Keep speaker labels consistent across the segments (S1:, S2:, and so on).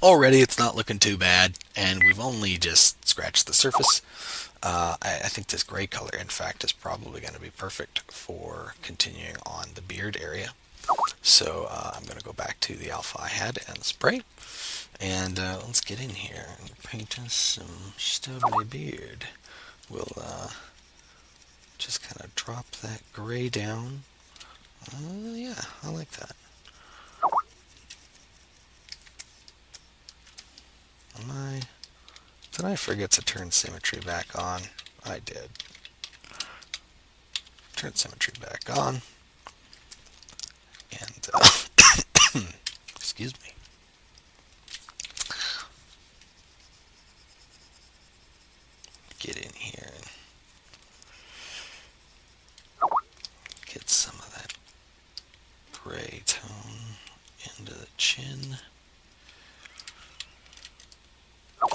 S1: already it's not looking too bad, and we've only just scratched the surface. I think this gray color, in fact, is probably going to be perfect for continuing on the beard area. So I'm going to go back to the alpha I had and spray. And let's get in here and paint us some stubbly beard. We'll just kind of drop that gray down. Yeah, I like that. Am I? Did I forget to turn symmetry back on? I did. Turn symmetry back on. And, excuse me. Get in here and get some of that gray tone into the chin.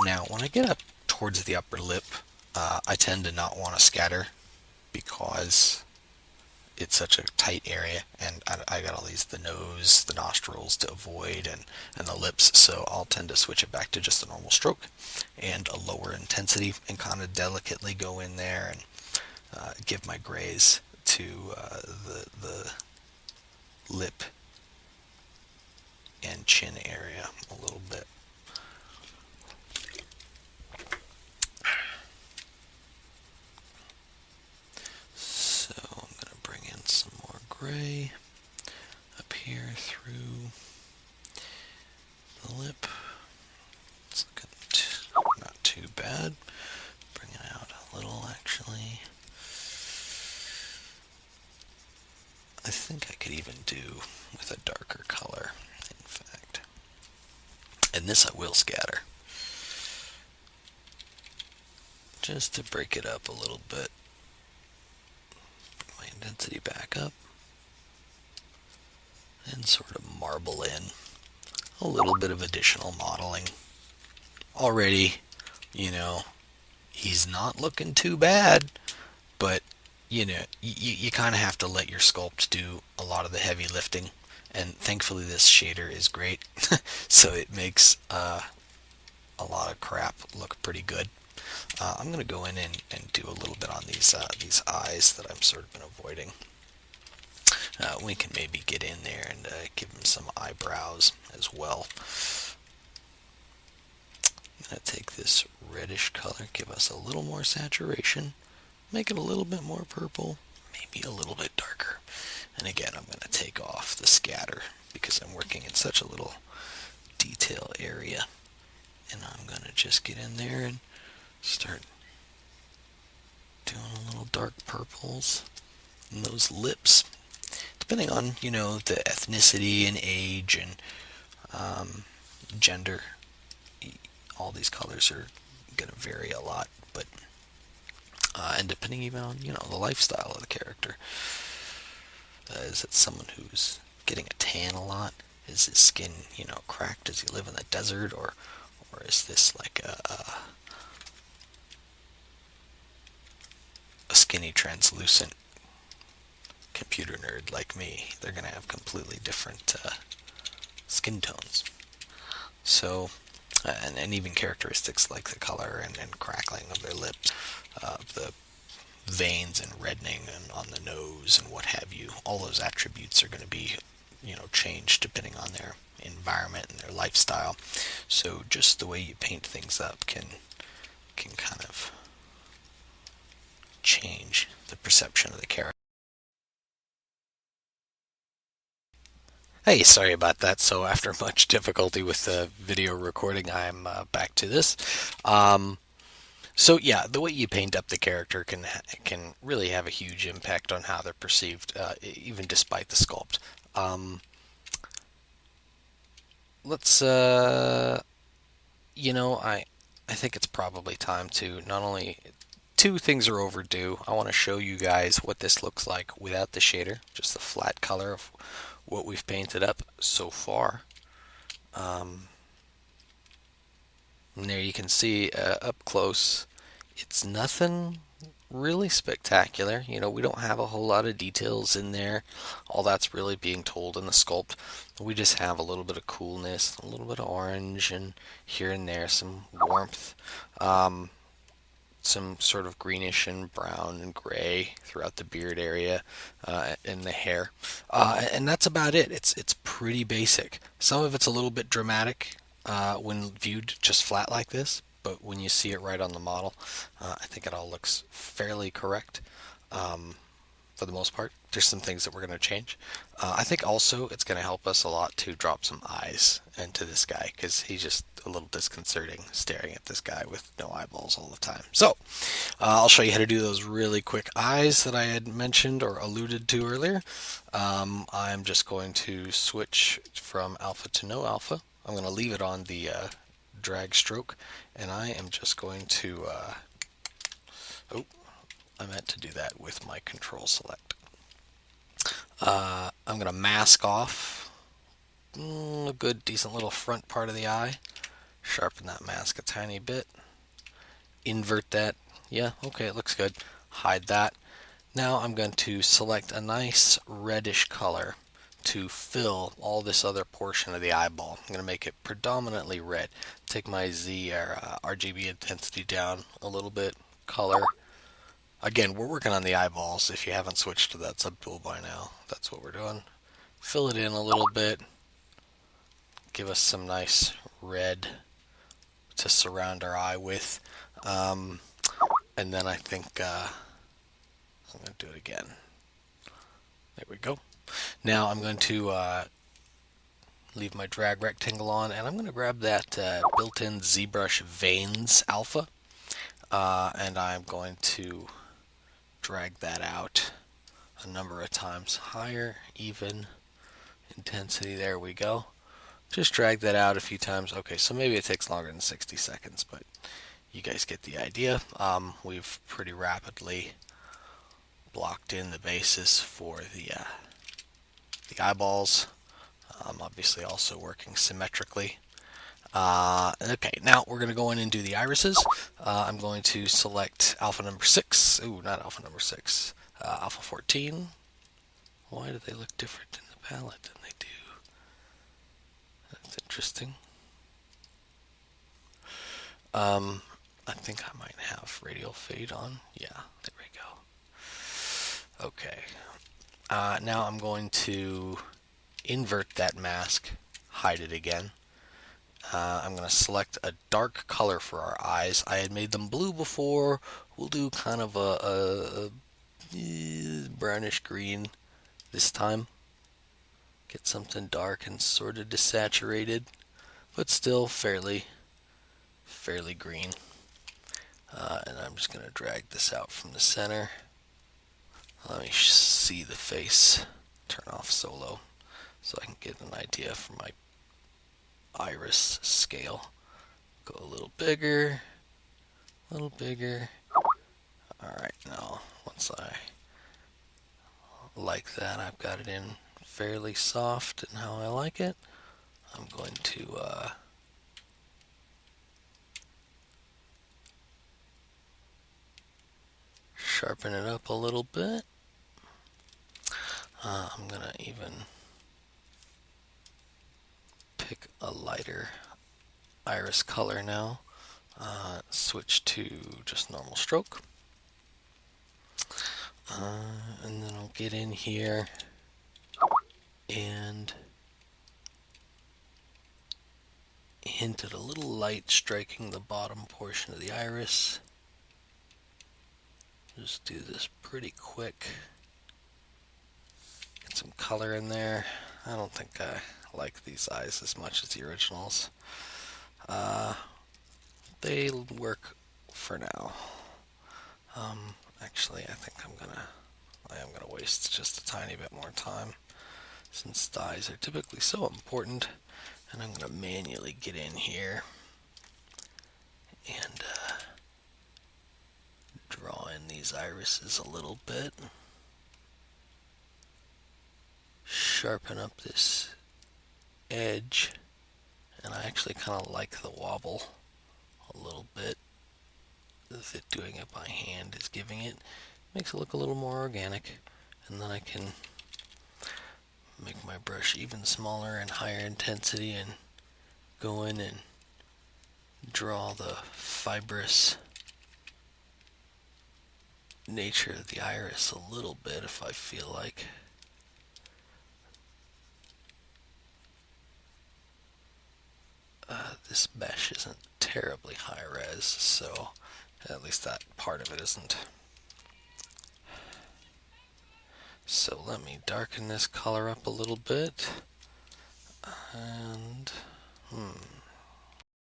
S1: Now, when I get up towards the upper lip, I tend to not want to scatter because it's such a tight area, and I got all these the nose, the nostrils to avoid, and the lips. So I'll tend to switch it back to just a normal stroke and a lower intensity, and kind of delicately go in there and give my grays to the lip and chin area a little bit. So I'm going to bring in some more gray up here through the lip. It's looking not too bad. Bring it out a little actually. I think I could even do with a darker color, in fact. And this I will scatter. Just to break it up a little bit. Bring my intensity back up. And sort of marble in a little bit of additional modeling. Already, you know, he's not looking too bad, but you kind of have to let your sculpt do a lot of the heavy lifting, and thankfully this shader is great, so it makes a lot of crap look pretty good. I'm gonna go in and do a little bit on these eyes that I'm sort of been avoiding. We can maybe get in there and give him some eyebrows as well. I'm gonna take this reddish color, give us a little more saturation, make it a little bit more purple, maybe a little bit darker. And again, I'm going to take off the scatter because I'm working in such a little detail area. And I'm going to just get in there and start doing a little dark purples in those lips. Depending on, the ethnicity and age and gender, all these colors are going to vary a lot. But and depending even on, the lifestyle of the character. Is it someone who's getting a tan a lot? Is his skin, cracked? Does he live in the desert, or is this like a skinny, translucent computer nerd like me? They're gonna have completely different skin tones. So, and even characteristics like the color and crackling of their lips, the veins and reddening and on the nose and what have you. All those attributes are going to be, changed depending on their environment and their lifestyle. So just the way you paint things up can kind of change the perception of the character. Hey, sorry about that. So after much difficulty with the video recording, I'm back to this. Um, So yeah, the way you paint up the character can really have a huge impact on how they're perceived, even despite the sculpt. Um, let's I think it's probably time to not only two things are overdue. I want to show you guys what this looks like without the shader, just the flat color of what we've painted up so far. Um, and there you can see up close, it's nothing really spectacular. You know, we don't have a whole lot of details in there. All that's really being told in the sculpt. We just have a little bit of coolness, a little bit of orange, and here and there some warmth. Um, some sort of greenish and brown and gray throughout the beard area and the hair, and that's about it. It's pretty basic. Some of it's a little bit dramatic when viewed just flat like this, but when you see it right on the model, I think it all looks fairly correct. Um, for the most part. There's some things that we're going to change. I think also it's going to help us a lot to drop some eyes into this guy because he's just a little disconcerting staring at this guy with no eyeballs all the time. So I'll show you how to do those really quick eyes that I had mentioned or alluded to earlier. I'm just going to switch from alpha to no alpha. I'm going to leave it on the drag stroke, and I am just going to oh, I meant to do that with my control select. I'm going to mask off a good decent little front part of the eye. Sharpen that mask a tiny bit. Invert that. Yeah, okay, it looks good. Hide that. Now I'm going to select a nice reddish color to fill all this other portion of the eyeball. I'm going to make it predominantly red. Take my Z or RGB intensity down a little bit. Color. Again, we're working on the eyeballs. If you haven't switched to that subtool by now, that's what we're doing. Fill it in a little bit. Give us some nice red to surround our eye with. And then I think I'm going to do it again. There we go. Now I'm going to leave my drag rectangle on, and I'm going to grab that built-in ZBrush Veins Alpha, and I'm going to drag that out a number of times. Higher, even, intensity, there we go. Just drag that out a few times. Okay, so maybe it takes longer than 60 seconds, but you guys get the idea. We've pretty rapidly blocked in the basis for the eyeballs. Obviously also working symmetrically. Okay, now we're going to go in and do the irises. I'm going to select alpha number 6. Ooh, not alpha number 6. Alpha 14. Why do they look different in the palette than they do? That's interesting. I think I might have radial fade on. Yeah, there we go. Okay. Now I'm going to invert that mask, hide it again. I'm going to select a dark color for our eyes. I had made them blue before. We'll do kind of a brownish green this time. Get something dark and sort of desaturated, but still fairly green. And I'm just going to drag this out from the center. Let me see the face. Turn off solo so I can get an idea for my iris scale. Go a little bigger, a little bigger. Alright, now once I like that, I've got it in fairly soft and how I like it. I'm going to sharpen it up a little bit. I'm going to even pick a lighter iris color now. Switch to just normal stroke. And then I'll get in here and hint at a little light striking the bottom portion of the iris. Just do this pretty quick. Get some color in there. I don't think I like these eyes as much as the originals. They work for now. Actually, I think I am gonna waste just a tiny bit more time since the eyes are typically so important, and I'm gonna manually get in here and draw in these irises a little bit. Sharpen up this edge, and I actually kind of like the wobble a little bit. that doing it by hand is giving it. Makes it look a little more organic. And then I can make my brush even smaller and higher intensity and go in and draw the fibrous nature of the iris a little bit if I feel like. This mesh isn't terribly high res, so at least that part of it isn't. So let me darken this color up a little bit. And